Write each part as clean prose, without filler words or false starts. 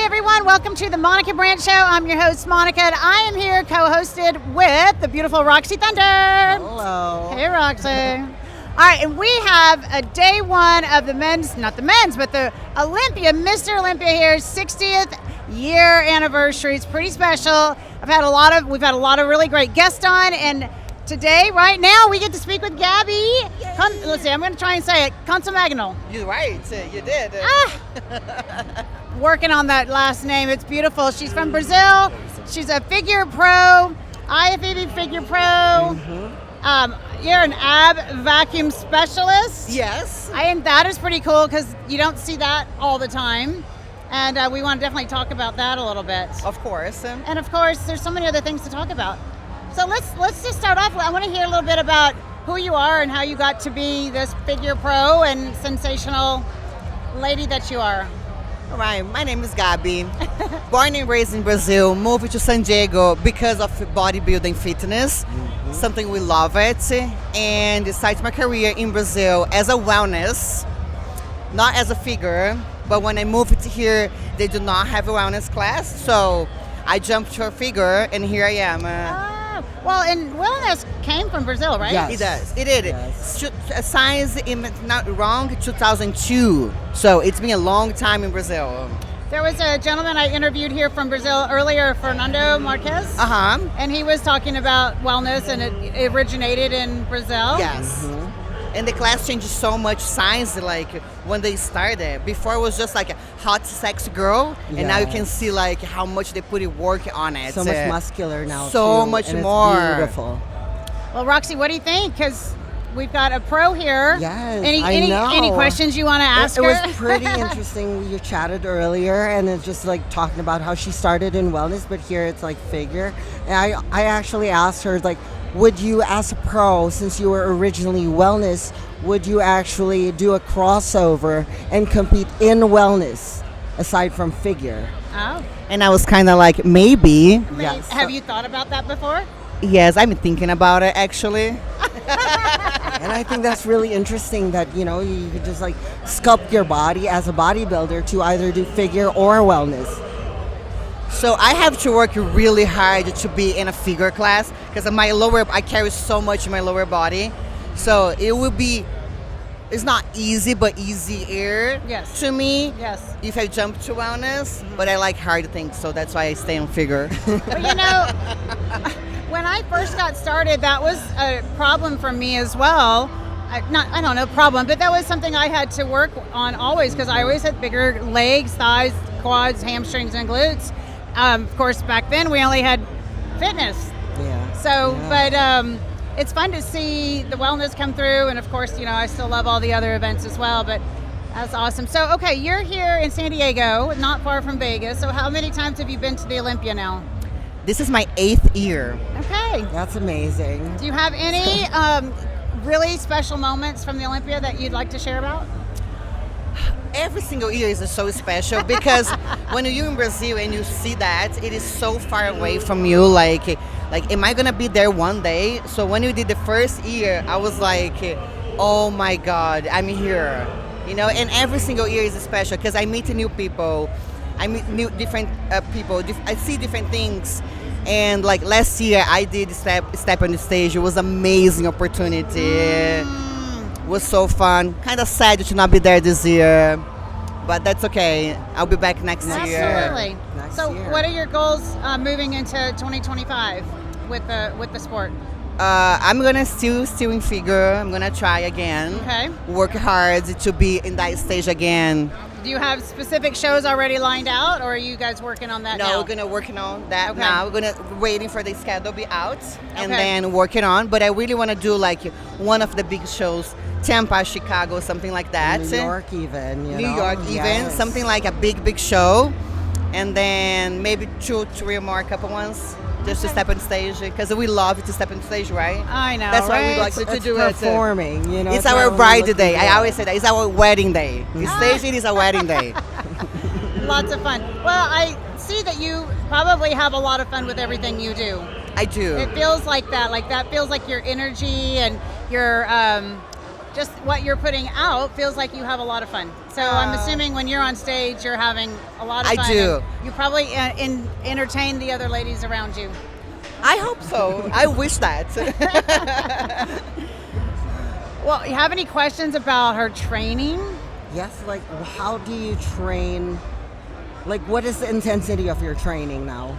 Hey everyone, welcome to the Monica Brant Show. I'm your host, Monica, and I am here co-hosted with the beautiful Roxy Thunder. Hello. Hey Roxy. All right, and we have a day one of the men's, not the men's, but the Olympia, Mr. Olympia here, 60th year anniversary. It's pretty special. We've had a lot of really great guests on, and today, right now, we get to speak with Gabi. Let's see, I'm going to try and say it. Consolmagno. You're right. You did. Working on that last name. It's beautiful. She's from Brazil. She's a figure pro, IFBB figure pro. Mm-hmm. You're an ab vacuum specialist. Yes. And that is pretty cool because you don't see that all the time. And we want to definitely talk about that a little bit. Of course. And of course, there's so many other things to talk about. So let's just start off. I want to hear a little bit about who you are and how you got to be this figure pro and sensational lady that you are. All right. My name is Gabi. Born and raised in Brazil, moved to San Diego because of bodybuilding fitness. Mm-hmm. Something we love it. And started my career in Brazil as a wellness, not as a figure. But when I moved here, they do not have a wellness class. So I jumped to a figure, and here I am. Well, and wellness came from Brazil, right? Yes. It does. It did. Yes. Science, if not wrong, 2002. So it's been a long time in Brazil. There was a gentleman I interviewed here from Brazil earlier, Fernando Marquez. And he was talking about wellness, and it originated in Brazil. Yes. Mm-hmm. And the class changed so much science, like when they started. Before it was just like a hot, sexy girl, and now you can see like how much they put work on it. So much muscular now. So too, much and more. It's beautiful. Well, Roxy, what do you think? Because we've got a pro here. Yes, Any questions you want to ask her? It was pretty interesting. You chatted earlier, and it's just like talking about how she started in wellness, but here it's like figure. And I actually asked her like, would you, as a pro, since you were originally wellness, would you actually do a crossover and compete in wellness aside from figure? Oh. And I was kind of like, maybe. Yes. Have you thought about that before? Yes, I've been thinking about it actually. And I think that's really interesting that, you know, you could just like sculpt your body as a bodybuilder to either do figure or wellness. So I have to work really hard to be in a figure class because I carry so much in my lower body. So it's not easy, but easier to me if I jump to wellness. But I like hard things, so that's why I stay on figure. But you know, when I first got started, that was a problem for me as well. I don't know problem, but that was something I had to work on always because I always had bigger legs, thighs, quads, hamstrings, and glutes. Of course, back then we only had fitness. Yeah. So, but it's fun to see the wellness come through, and of course, you know, I still love all the other events as well. But that's awesome. So, okay, you're here in San Diego, not far from Vegas. So, how many times have you been to the Olympia now? This is my 8th year. Okay. That's amazing. Do you have any really special moments from the Olympia that you'd like to share about? Every single year is so special because when you're in Brazil and you see that, it is so far away from you. Like, am I gonna be there one day? So when we did the first year, I was like, oh my God, I'm here. You know, and every single year is special because I meet new people. I meet different people. I see different things. And like last year, I did step on the stage. It was an amazing opportunity. Was so fun. Kind of sad to not be there this year, but that's okay. I'll be back next year. Absolutely. So, what are your goals moving into 2025 with the sport? I'm gonna still in figure. I'm gonna try again. Okay. Work hard to be in that stage again. Do you have specific shows already lined out, or are you guys working on that now? No, we're gonna working on that now. We're waiting for the schedule to be out and then working on. But I really want to do like one of the big shows. Tampa, Chicago, something like that. New York even. New York even. Something like a big show. And then maybe 3 more couple ones just to step on stage. Because we love to step on stage, right? I know, That's why we like to do it. Performing, you know. It's our bride day. I always say that. It's our wedding day. The stage, it is a wedding day. Lots of fun. Well, I see that you probably have a lot of fun with everything you do. I do. It feels like that. Like that feels like your energy and your just what you're putting out feels like you have a lot of fun. So I'm assuming when you're on stage, you're having a lot of fun. I do. And you probably entertain the other ladies around you. I hope so. I wish that. Well, you have any questions about her training? Yes, like how do you train? Like, what is the intensity of your training now?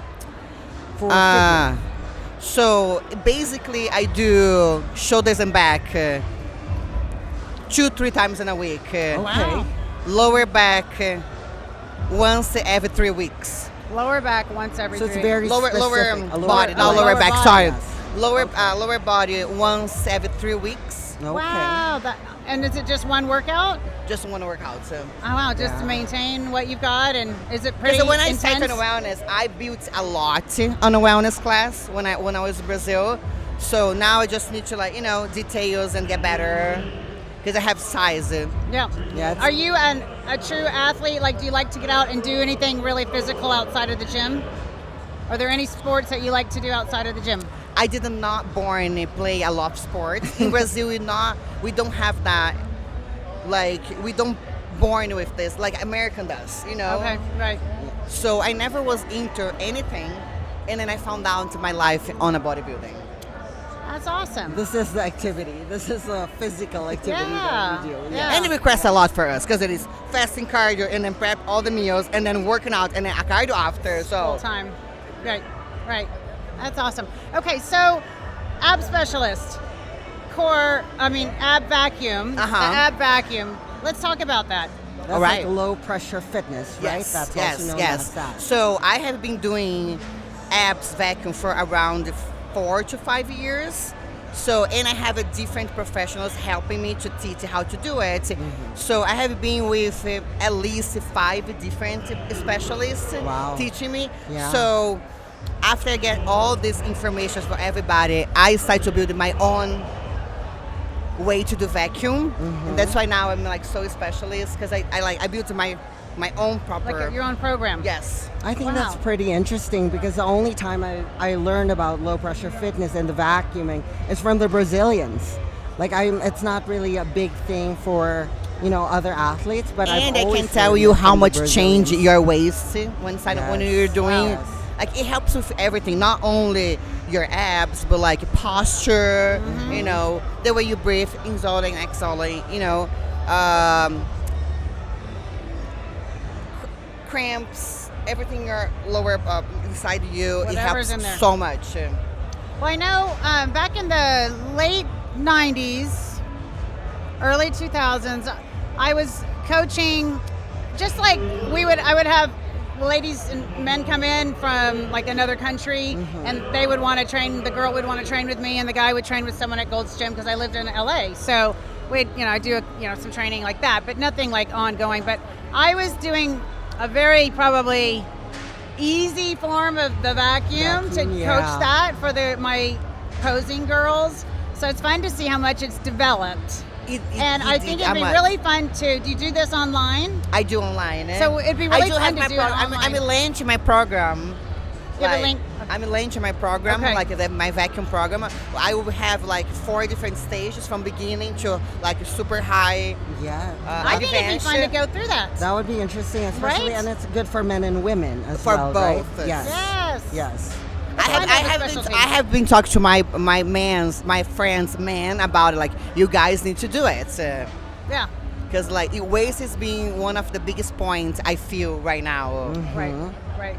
For figure? So basically, I do shoulders and back 2-3 times in a week. Wow. Lower back once every 3 weeks. Lower back once every So it's 3 very Lower specific. body, not lower lower back. body. Sorry, Yes. lower body once every 3 weeks. Okay. Wow. And is it just one workout? Just one workout. So. Oh, wow. Just to Yeah. maintain what you've got, and is it pretty Because when I intense? started on wellness, I built a lot on a wellness class when I was in Brazil. So now I just need to details and get better because I have size. Yeah. Yeah, it's- Are you a true athlete? Like, do you like to get out and do anything really physical outside of the gym? Are there any sports that you like to do outside of the gym? I did not born play a lot of sports. In Brazil, we don't have that. Like we don't born with this like American does. Okay, right. So I never was into anything, and then I found out my life on a bodybuilding. That's awesome. This is the activity. This is a physical activity Yeah, that we do. yeah. And it requests a lot for us because it is fasting cardio and then prep all the meals and then working out and then a cardio after. So Full time. Right, right. That's awesome. Okay, so ab specialist, ab vacuum, the ab vacuum. Let's talk about that. That's All right. like low pressure fitness, right? Yes, That's yes, also known yes. as that. So I have been doing abs vacuum for around 4 to 5 years. So, and I have a different professionals helping me to teach how to do it. So I have been with at least 5 different specialists Wow. teaching me. Yeah. So after I get all this information for everybody, I start to build my own way to do vacuum. And that's why now I'm like so specialist because I built my own proper. Like your own program. Yes. I think Wow. that's pretty interesting because the only time I learned about low pressure fitness and the vacuuming is from the Brazilians. Like it's not really a big thing for other athletes, but And I've I always can tell learned you it how from the much change Brazilians. your waist when Yes. you're doing. Yes. Like it helps with everything, not only your abs, but like posture. The way you breathe, inhaling, exhaling. Cramps, everything your lower inside you. It Whatever's helps in there. so much. Well, I know back in the late 90s, early 2000s, I was coaching, just like I would have ladies and men come in from like another country, and they would want to train, the girl would want to train with me, and the guy would train with someone at Gold's Gym because I lived in LA. So we'd, do some training like that, but nothing like ongoing. But I was doing a very probably easy form of the vacuum to Vacuum, yeah. coach that for my posing girls. So it's fun to see how much it's developed. And I think it'd be really fun to. Do you do this online? I do online. So it'd be really fun to do it I'm online. launching my program. You have a link? I'm launching my program, Okay. my vacuum program. I will have like 4 different stages from beginning to like super high. Yeah. I think it'd be fun to go through that. That would be interesting, especially, Right? and it's good for men and women as For well, both. right? Yes. Yes. Yes. I have been talking to my friends about it. Like you guys need to do it. Yeah. Because like waist is being one of the biggest points I feel right now. Right. Right.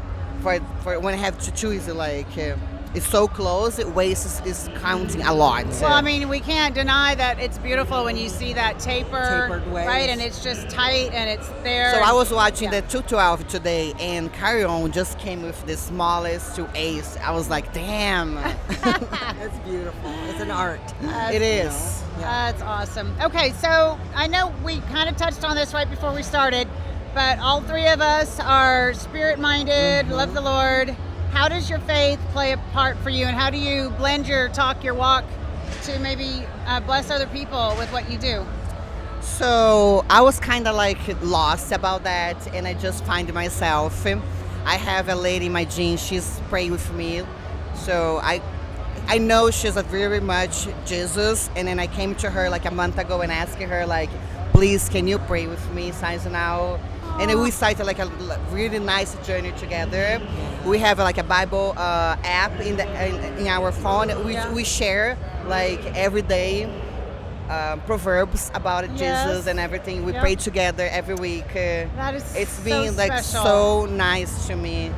For when I have to choose, it's so close. Waist is counting a lot. Well, I mean, we can't deny that it's beautiful when you see that Tapered waist. right? And it's just tight and it's there. So I was watching Yeah. the 212 today, and Carrion just came with the smallest to ace. I was like, damn, It's beautiful. It's an art. it is. That's awesome. Okay, so I know we kind of touched on this right before we started, but all 3 of us are spirit-minded, love the Lord. How does your faith play a part for you, and how do you blend your talk, your walk, to maybe bless other people with what you do? So I was kind of like lost about that, and I just find myself. I have a lady in my gym. She's praying with me, so I know she's a very much Jesus, and then I came to her like a month ago and asking her like, please, can you pray with me, signs and out? And then we started like a really nice journey together. We have like a Bible app in our phone. We share like every day proverbs about Jesus and everything. We pray together every week. That is it's so been like special. so nice to me.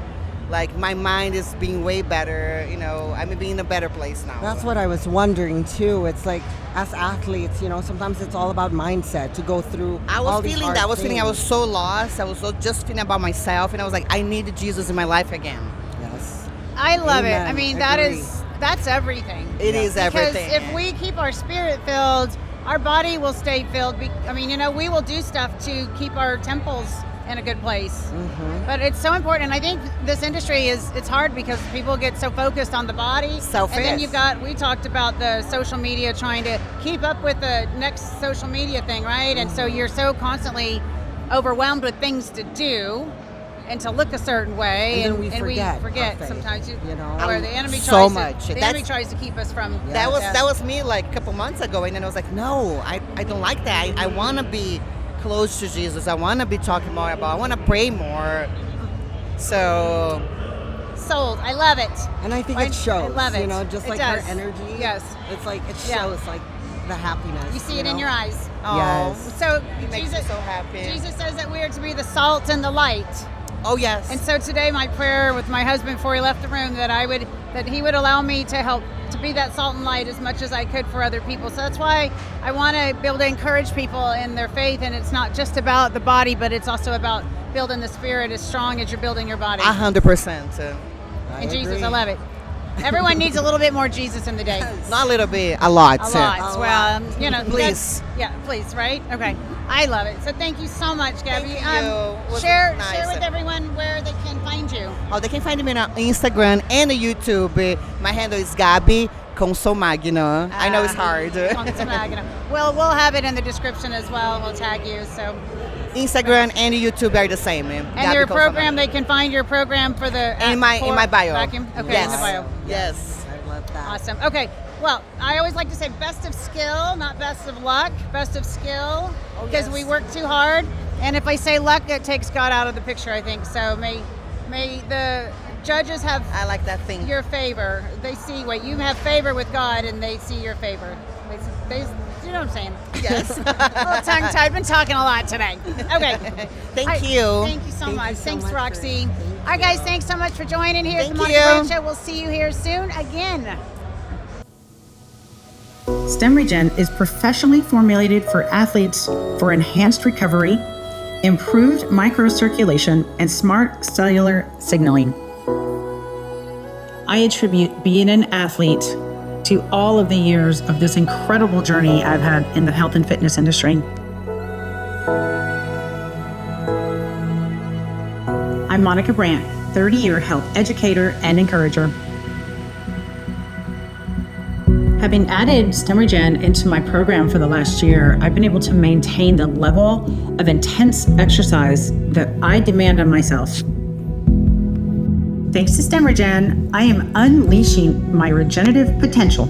Like my mind is being way better. You know, I'm being in a better place now. That's what I was wondering too. It's like as athletes, you know, sometimes it's all about mindset to go through. I all was these feeling hard that. I was feeling I was things. so lost. I was just feeling about myself, and I was like, I needed Jesus in my life again. Yes. I love it. Amen. I mean, Agree. that's everything. It is everything. Because if we keep our spirit filled, our body will stay filled. I mean, you know, we will do stuff to keep our temples in a good place. But it's so important. And I think this industry it's hard because people get so focused on the body. Selfish. And then we talked about the social media, trying to keep up with the next social media thing, right? And so you're so constantly overwhelmed with things to do and to look a certain way, And then we forget our faith, sometimes, you know? where the enemy So tries much. to, the enemy tries to keep us from. That was me like a couple months ago, and then I was like, no, I don't like that. I want to be close to Jesus. I want to be talking more about. I want to pray more. So Sold. I love it. And I think I it shows. love it. You know, just It like does. her energy. Yes. It's like it Yeah. shows like the happiness. You see it in know? your eyes. Yes. So it makes me so happy. Jesus says that we are to be the salt and the light. Oh yes. And so today, my prayer with my husband before he left the room that he would allow me to help to be that salt and light as much as I could for other people. So that's why I want to be able to encourage people in their faith, and it's not just about the body, but it's also about building the spirit as strong as you're building your body. 100%. And Jesus, I love it. Everyone needs a little bit more Jesus in the day. Not a little bit, a lot. A lot. Well, you know, Please. Please, right? Okay. I love it. So thank you so much, Gabi. Thank you. It was Share nice. with everyone where they can find you. Oh, they can find me on Instagram and YouTube. My handle is Gabi Consolmagno. I know it's hard. Consolmagno. Well, we'll have it in the description as well. We'll tag you. So, Instagram and YouTube are the same. and your program, they can find your program for the in my bio. vacuum. Okay, Yes. in the bio. Yes. I love that. Awesome. Okay. Well, I always like to say best of skill, not best of luck. Best of skill, because we work too hard. And if I say luck, it takes God out of the picture, I think. So may the judges have I like that thing. your favor. They see what you have favor with God, and they see your favor. They you know what I'm saying? Yes. A little tongue-tied. Been talking a lot today. Okay. Thank you. Thank you so Thank much. you so Thanks, much, Roxy. Ray. All right, guys. Thanks so much for joining here at the Thank Monica you. Brant Show. We'll see you here soon again. StemRegen is professionally formulated for athletes for enhanced recovery, improved microcirculation, and smart cellular signaling. I attribute being an athlete to all of the years of this incredible journey I've had in the health and fitness industry. I'm Monica Brant, 30-year health educator and encourager. Having added StemRegen into my program for the last year, I've been able to maintain the level of intense exercise that I demand on myself. Thanks to StemRegen, I am unleashing my regenerative potential.